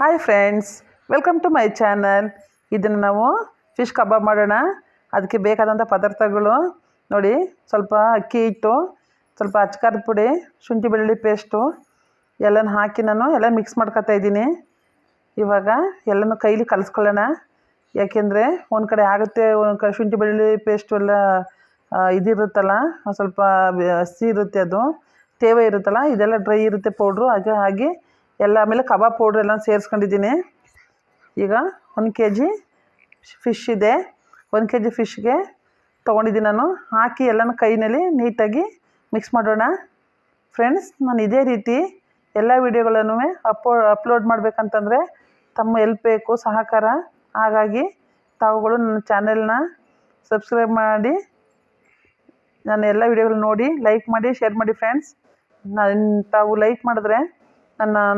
Hi friends, welcome to my channel. ಇದನ್ನು ನಾವು fish ಕಬಾಬ್ ಮಾಡೋಣ. ಅದಕ್ಕೆ ಬೇಕಾದಂಥ ಪದಾರ್ಥಗಳು ನೋಡಿ, ಸ್ವಲ್ಪ ಅಕ್ಕಿ ಹಿಟ್ಟು, ಸ್ವಲ್ಪ ಅಚ್ಕಾರದ ಪುಡಿ, ಶುಂಠಿ ಬೆಳ್ಳುಳ್ಳಿ ಪೇಸ್ಟು ಎಲ್ಲನೂ ಹಾಕಿ ನಾನು ಎಲ್ಲ ಮಿಕ್ಸ್ ಮಾಡ್ಕೊತಾ ಇದ್ದೀನಿ. ಇವಾಗ ಎಲ್ಲನೂ ಕೈಲಿ ಕಲಿಸ್ಕೊಳ್ಳೋಣ. ಯಾಕೆಂದರೆ ಒಂದು ಕಡೆ ಆಗುತ್ತೆ, ಒಂದು ಕಡೆ ಶುಂಠಿ ಬೆಳ್ಳುಳ್ಳಿ ಪೇಸ್ಟು ಎಲ್ಲ ಇದಿರುತ್ತಲ್ಲ, ಸ್ವಲ್ಪ ಹಸಿ ಇರುತ್ತೆ, ಅದು ತೇವ ಇರುತ್ತಲ್ಲ, ಇದೆಲ್ಲ ಡ್ರೈ ಇರುತ್ತೆ ಪೌಡ್ರು. ಹಾಗೆ ಎಲ್ಲ ಆಮೇಲೆ ಕಬಾಬ್ ಪೌಡ್ರ್ ಎಲ್ಲ ಸೇರಿಸ್ಕೊಂಡಿದ್ದೀನಿ. ಈಗ 1 kg ಫಿಶ್ ಇದೆ. 1 kg ಫಿಶ್ಗೆ ತೊಗೊಂಡಿದ್ದೀನಿ ನಾನು. ಹಾಕಿ ಎಲ್ಲನೂ ಕೈನಲ್ಲಿ ನೀಟಾಗಿ ಮಿಕ್ಸ್ ಮಾಡೋಣ. ಫ್ರೆಂಡ್ಸ್, ನಾನು ಇದೇ ರೀತಿ ಎಲ್ಲ ವೀಡಿಯೋಗಳನ್ನು ಅಪ್ಲೋಡ್ ಮಾಡಬೇಕಂತಂದರೆ ತಮ್ಮ ಹೆಲ್ಪ್ ಬೇಕು, ಸಹಕಾರ. ಹಾಗಾಗಿ ತಾವುಗಳು ನನ್ನ ಚಾನೆಲ್ನ ಸಬ್ಸ್ಕ್ರೈಬ್ ಮಾಡಿ, ನಾನು ಎಲ್ಲ ವೀಡಿಯೋಗಳು ನೋಡಿ ಲೈಕ್ ಮಾಡಿ, ಶೇರ್ ಮಾಡಿ. ಫ್ರೆಂಡ್ಸ್, ತಾವು ಲೈಕ್ ಮಾಡಿದ್ರೆ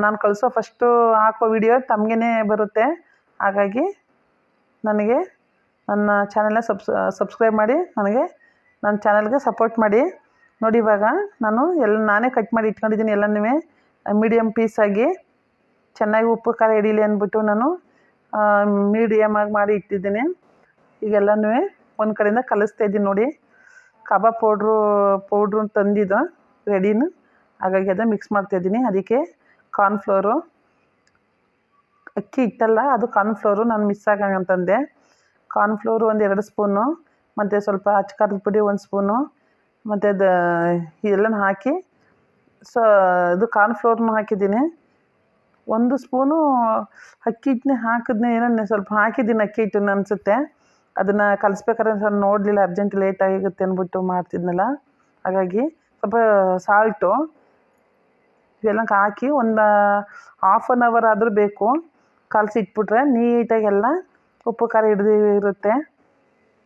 ನಾನು ಕಳಿಸೋ ಫಸ್ಟು ಹಾಕೋ ವಿಡಿಯೋ ತಮಗೇ ಬರುತ್ತೆ. ಹಾಗಾಗಿ ನನಗೆ ನನ್ನ ಚಾನೆಲ್ನ ಸಬ್ಸ್ಕ್ರೈಬ್ ಮಾಡಿ, ನನ್ನ ಚಾನಲ್ಗೆ ಸಪೋರ್ಟ್ ಮಾಡಿ. ನೋಡಿ, ಇವಾಗ ನಾನೇ ಕಟ್ ಮಾಡಿ ಇಟ್ಕೊಂಡಿದ್ದೀನಿ. ಎಲ್ಲನೂ ಮೀಡಿಯಮ್ ಪೀಸಾಗಿ ಚೆನ್ನಾಗಿ ಉಪ್ಪು ಖಾರ ಹಿಡೀಲಿ ಅಂದ್ಬಿಟ್ಟು ನಾನು ಮೀಡಿಯಮಾಗಿ ಮಾಡಿ ಇಟ್ಟಿದ್ದೀನಿ. ಈಗೆಲ್ಲನೂ ಒಂದು ಕಡೆಯಿಂದ ಕಲಿಸ್ತಾಯಿದ್ದೀನಿ. ನೋಡಿ, ಕಬಾಬ್ ಪೌಡ್ರು ತಂದಿದ್ದು ರೆಡಿನೂ. ಹಾಗಾಗಿ ಅದನ್ನು ಮಿಕ್ಸ್ ಮಾಡ್ತಾಯಿದ್ದೀನಿ. ಅದಕ್ಕೆ ಕಾರ್ನ್ಫ್ಲೋರು, ಅಕ್ಕಿ ಹಿಟ್ಟಲ್ಲ, ಅದು ಕಾರ್ನ್ಫ್ಲೋರು ನಾನು ಮಿಸ್ ಆಗಂತಂದೆ. ಕಾರ್ನ್ಫ್ಲೋರು ಒಂದು 2 ಸ್ಪೂನು, ಮತ್ತು ಸ್ವಲ್ಪ ಅಚ್ಕಾರದ ಪುಡಿ 1 ಸ್ಪೂನು, ಮತ್ತು ಇದೆಲ್ಲನೂ ಹಾಕಿ ಇದು ಕಾರ್ನ್ಫ್ಲೋರ್ನೂ ಹಾಕಿದ್ದೀನಿ. 1 ಸ್ಪೂನು ಅಕ್ಕಿ ಹಿಟ್ಟನ್ನೇ ಹಾಕಿದ್ನೇ, ಏನೋ ಸ್ವಲ್ಪ ಹಾಕಿದ್ದೀನಿ ಅಕ್ಕಿ ಹಿಟ್ಟನ್ನು ಅನಿಸುತ್ತೆ. ಅದನ್ನು ಕಲಿಸ್ಬೇಕಾದ್ರೆ ಸ್ವಲ್ಪ ನೋಡಲಿಲ್ಲ, ಅರ್ಜೆಂಟ್ ಲೇಟ್ ಆಗುತ್ತೆ ಅಂದ್ಬಿಟ್ಟು ಮಾಡ್ತಿದ್ನಲ್ಲ. ಹಾಗಾಗಿ ಸ್ವಲ್ಪ ಸಾಲ್ಟು ಇವೆಲ್ಲ ಹಾಕಿ ಒಂದು ½ an hour ಆದರೂ ಬೇಕು ಕಲಸಿ ಇಟ್ಬಿಟ್ರೆ ನೀಟಾಗಿ ಎಲ್ಲ ಉಪ್ಪು ಖಾರ ಹಿಡಿದಿರುತ್ತೆ.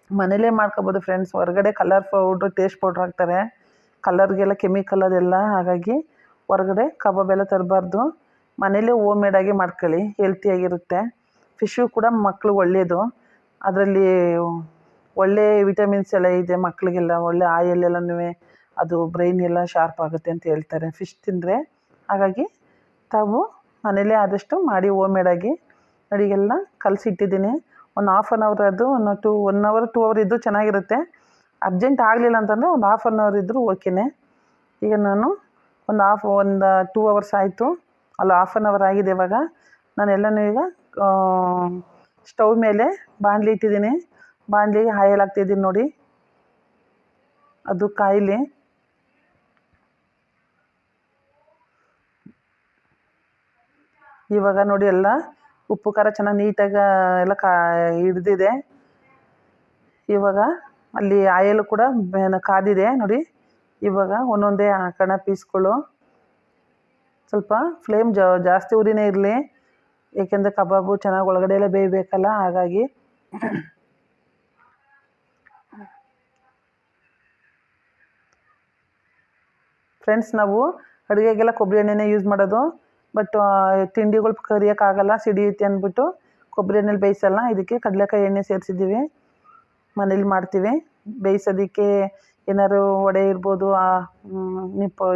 ಮನೇಲೇ ಮಾಡ್ಕೊಬೋದು ಫ್ರೆಂಡ್ಸ್. ಹೊರಗಡೆ ಕಲರ್ ಪೌಡ್ರು, ಟೇಸ್ಟ್ ಪೌಡ್ರ್ ಹಾಕ್ತಾರೆ, ಕಲರ್ಗೆಲ್ಲ ಕೆಮಿಕಲ್ ಅದೆಲ್ಲ. ಹಾಗಾಗಿ ಹೊರಗಡೆ ಕಬಾಬ್ ಎಲ್ಲ ತರಬಾರ್ದು. ಮನೇಲೇ ಹೋಮ್ ಮೇಡಾಗಿ ಮಾಡ್ಕೊಳ್ಳಿ, ಹೆಲ್ತಿಯಾಗಿರುತ್ತೆ. ಫಿಶ್ಶು ಕೂಡ ಮಕ್ಳಿಗೆ ಒಳ್ಳೆಯದು. ಅದರಲ್ಲಿ ಒಳ್ಳೆ ವಿಟಮಿನ್ಸ್ ಎಲ್ಲ ಇದೆ. ಮಕ್ಕಳಿಗೆಲ್ಲ ಒಳ್ಳೆ ಆಯಿಲ್ ಎಲ್ಲನೂ, ಅದು ಬ್ರೈನ್ ಎಲ್ಲ ಶಾರ್ಪ್ ಆಗುತ್ತೆ ಅಂತ ಹೇಳ್ತಾರೆ ಫಿಶ್ ತಿಂದರೆ. ಹಾಗಾಗಿ ತಾವು ಮನೇಲೇ ಆದಷ್ಟು ಮಾಡಿ ಹೋಮ್ ಮೇಡಾಗಿ. ನೋಡಿ, ಎಲ್ಲ ಕಲಸಿ ಇಟ್ಟಿದ್ದೀನಿ. ಒಂದು ½ an hour, ಅದು 1 hour 2 hour ಇದ್ದರೂ ಚೆನ್ನಾಗಿರುತ್ತೆ. ಅರ್ಜೆಂಟ್ ಆಗಲಿಲ್ಲ ಅಂತಂದರೆ ಒಂದು ½ an hour ಇದ್ದರೂ ಓಕೆನೇ. ಈಗ ನಾನು ಒಂದು 2 hours ಆಯಿತು, ಅಲ್ಲ ½ an hour ಆಗಿದೆ. ಇವಾಗ ನಾನು ಎಲ್ಲನೂ ಈಗ ಸ್ಟವ್ ಮೇಲೆ ಬಾಣಲಿ ಇಟ್ಟಿದ್ದೀನಿ. ಬಾಣಲಿಗೆ ಆಯಿಲ್ ಹಾಕ್ತಿದ್ದೀನಿ. ನೋಡಿ, ಅದು ಕಾಯಿಲಿ. ಇವಾಗ ನೋಡಿ, ಎಲ್ಲ ಉಪ್ಪು ಖಾರ ಚೆನ್ನಾಗಿ ನೀಟಾಗಿ ಎಲ್ಲ ಹಿಡ್ದಿದೆ. ಇವಾಗ ಅಲ್ಲಿ ಆಯಿಲ್ ಕೂಡ ಕಾದಿದೆ. ನೋಡಿ, ಇವಾಗ ಒಂದೊಂದೇ ಹಾಕೋಣ ಪೀಸ್ಗಳು. ಸ್ವಲ್ಪ ಫ್ಲೇಮ್ ಜಾಸ್ತಿ ಉರಿನೇ ಇರಲಿ, ಏಕೆಂದರೆ ಕಬಾಬು ಚೆನ್ನಾಗಿ ಒಳಗಡೆ ಎಲ್ಲ ಬೇಯಬೇಕಲ್ಲ. ಹಾಗಾಗಿ ಫ್ರೆಂಡ್ಸ್, ನಾವು ಅಡುಗೆಗೆಲ್ಲ ಕೊಬ್ಬರಿ ಎಣ್ಣೆನೇ ಯೂಸ್ ಮಾಡೋದು. ಬಟ್ ತಿಂಡಿಗಳು ಕರಿಯೋಕ್ಕಾಗಲ್ಲ, ಸಿಡಿಯುತ್ತೆ ಅಂದ್ಬಿಟ್ಟು ಕೊಬ್ಬರಿ ಎಣ್ಣೆಲಿ ಬೇಯಿಸಲ್ಲ. ಇದಕ್ಕೆ ಕಡಲೆಕಾಯಿ ಎಣ್ಣೆ ಸೇರಿಸಿದ್ದೀವಿ. ಮನೇಲಿ ಮಾಡ್ತೀವಿ. ಬೇಯಿಸೋದಕ್ಕೆ ಏನಾದ್ರು ವಡೆ ಇರ್ಬೋದು,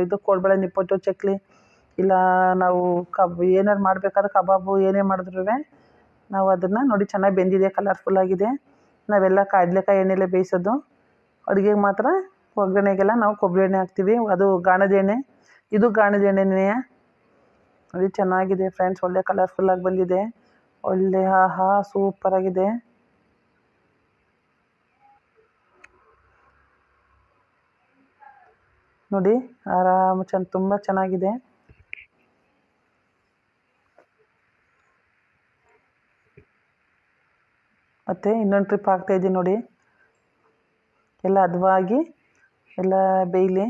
ಇದು ಕೋಳ್ಬಳೆ ನಿಪ್ಪಟ್ಟು, ಚಕ್ಲಿ, ಇಲ್ಲ ನಾವು ಏನಾರು ಮಾಡಬೇಕಾದ್ರೆ ಕಬಾಬು ಏನೇ ಮಾಡಿದ್ರೂ ನಾವು ಅದನ್ನು ನೋಡಿ ಚೆನ್ನಾಗಿ ಬೆಂದಿದೆ, ಕಲರ್ಫುಲ್ಲಾಗಿದೆ. ನಾವೆಲ್ಲ ಕಡಲೆಕಾಯಿ ಎಣ್ಣೆಲೇ ಬೇಯಿಸೋದು. ಅಡುಗೆಗೆ ಮಾತ್ರ ಒಗ್ಗರಣೆಗೆಲ್ಲ ನಾವು ಕೊಬ್ಬರಿ ಎಣ್ಣೆ ಹಾಕ್ತೀವಿ. ಅದು ಗಾಣದ ಎಣ್ಣೆ, ಇದು ಗಾಣದ ಎಣ್ಣೆನೇ. ಅದು ಚೆನ್ನಾಗಿದೆ ಫ್ರೆಂಡ್ಸ್, ಒಳ್ಳೆ ಕಲರ್ಫುಲ್ಲಾಗಿ ಬಂದಿದೆ. ಒಳ್ಳೆ ಆಹಾ, ಸೂಪರಾಗಿದೆ. ನೋಡಿ, ತುಂಬ ಚೆನ್ನಾಗಿದೆ. ಮತ್ತು ಇನ್ನೊಂದು ಟ್ರಿಪ್ ಹಾಕ್ತಾಯಿದ್ದೀನಿ. ನೋಡಿ, ಎಲ್ಲ ಹದವಾಗಿ ಎಲ್ಲ ಬೇಯಲಿ.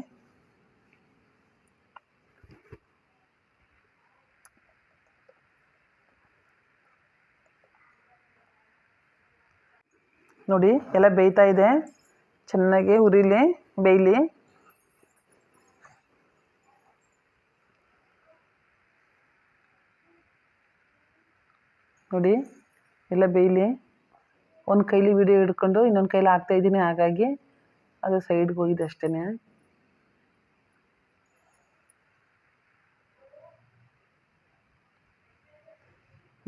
ನೋಡಿ, ಎಲ್ಲ ಬೇಯ್ತಾ ಇದೆ. ಚೆನ್ನಾಗಿ ಉರಿಲಿ, ಬೇಯಲಿ. ನೋಡಿ, ಎಲ್ಲ ಬೇಯಲಿ. ಒಂದು ಕೈಲಿ ವಿಡಿಯೋ ಹಿಡ್ಕೊಂಡು ಇನ್ನೊಂದು ಕೈಲಿ ಹಾಕ್ತಾಯಿದ್ದೀನಿ. ಹಾಗಾಗಿ ಅದು ಸೈಡ್ಗೆ ಹೋಗಿದೆ ಅಷ್ಟೇ.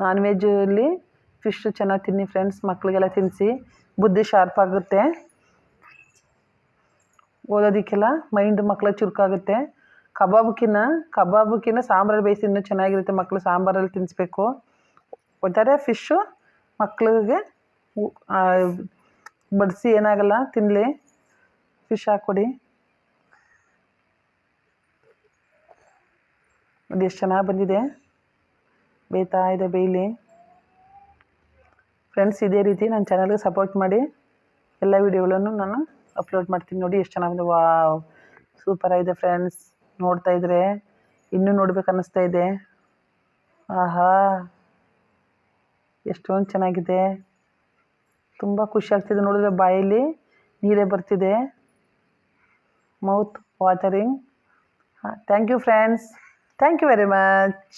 ನಾನ್ ವೆಜ್ಜಲ್ಲಿ ಫಿಶ್ ಚೆನ್ನಾಗಿ ತಿನ್ನಿ ಫ್ರೆಂಡ್ಸ್, ಮಕ್ಕಳಿಗೆಲ್ಲ ತಿನ್ನಿಸಿ, ಬುದ್ಧಿ ಶಾರ್ಪ್ ಆಗುತ್ತೆ, ಓದೋದಕ್ಕೆಲ್ಲ ಮೈಂಡ್ ಮಕ್ಕಳ ಚುರುಕಾಗುತ್ತೆ. ಕಬಾಬ್ಕಿನ್ನ ಸಾಂಬಾರಲ್ಲಿ ಬೇಯಿಸಿ ಇನ್ನೂ ಚೆನ್ನಾಗಿರುತ್ತೆ. ಮಕ್ಕಳು ಸಾಂಬಾರಲ್ಲಿ ತಿನ್ನಿಸ್ಬೇಕು. ಒಟ್ಟಾರೆ ಫಿಶ್ಶು ಮಕ್ಕಳಿಗೆ ಬಡಿಸಿ ಏನಾಗಲ್ಲ, ತಿನ್ನಲಿ, ಫಿಶ್ ಹಾಕ್ಕೊಡಿ. ಅದು ಎಷ್ಟು ಚೆನ್ನಾಗಿ ಬಂದಿದೆ, ಬೇಯ್ತಾ ಇದೆ, ಬೇಯಲಿ ಫ್ರೆಂಡ್ಸ್. ಇದೇ ರೀತಿ ನನ್ನ ಚಾನಲ್ಗೆ ಸಪೋರ್ಟ್ ಮಾಡಿ. ಎಲ್ಲ ವೀಡಿಯೋಗಳನ್ನು ನಾನು ಅಪ್ಲೋಡ್ ಮಾಡ್ತೀನಿ. ನೋಡಿ ಎಷ್ಟು ಚೆನ್ನಾಗಿದೆ, ವಾವ್ ಸೂಪರಾಗಿದೆ ಫ್ರೆಂಡ್ಸ್. ನೋಡ್ತಾ ಇದ್ರೆ ಇನ್ನೂ ನೋಡ್ಬೇಕು ಅನ್ನಿಸ್ತಾ ಇದೆ. ಆಹಾ, ಎಷ್ಟೊಂದು ಚೆನ್ನಾಗಿದೆ, ತುಂಬ ಖುಷಿ ಆಗ್ತಿದೆ ನೋಡಿದ್ರೆ, ಬಾಯಲ್ಲಿ ನೀರೇ ಬರ್ತಿದೆ, mouth watering. Thank you friends, thank you very much.